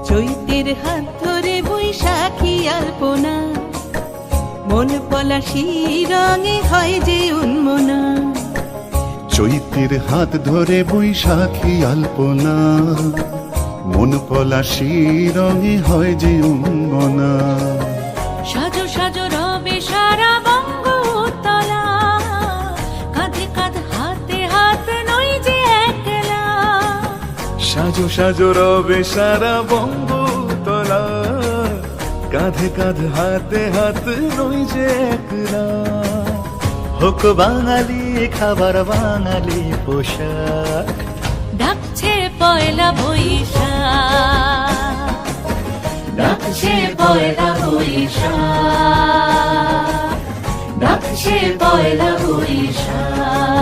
চৈতের হাত ধরে বৈশাখী আলপনা, মন পলাশি রঙে হয় যে উন্মনা। চৈতের হাত ধরে বৈশাখী আলপনা, মন পলাশি রঙে হয় যে উন্মনা। সাজো সাজো রবে সারা বঙ্গতলা, কাঁধে কাঁধ হাতে হাত নই যে একলা। সাজো সাজো রবে সারা বঙ্গতলা, কাঁধে কাঁধ হাতে হাত নই যে একলা। হোক বাঙালি খাবার বাঙালি পোশাক, ডাকছে পয়লা বৈশাখ, ডাকছে পয়লা বৈশাখ, ডাকছে পয়লা বৈশাখ।